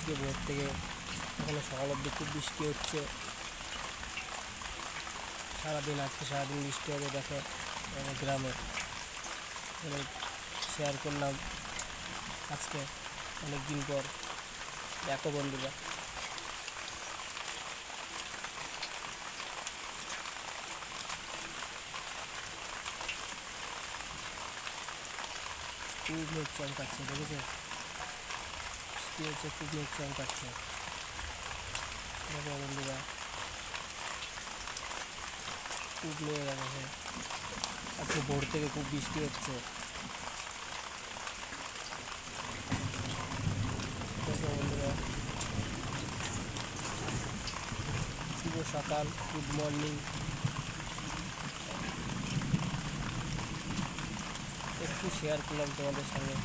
আজকে ভোর থেকে এখনো সকাল অবধি খুব বৃষ্টি হচ্ছে। আজকে সারাদিন বৃষ্টি হবে। দেখো আমাদের গ্রামে শেয়ার করলাম আজকে অনেক দিন পর। দেখো বন্ধুরা, খুব মেঘ চমকাচ্ছে, দেখেছো? বৃষ্টি হচ্ছে, খুব মেঘ চমকাচ্ছে। দেখো বন্ধুরা, খুব মেঘ আছে। আজকে ভোর থেকে খুব বৃষ্টি হচ্ছে। দেখো বন্ধুরা, শুভ সকাল, গুড মর্নিং। একটু শেয়ার করলাম তোমাদের সঙ্গে।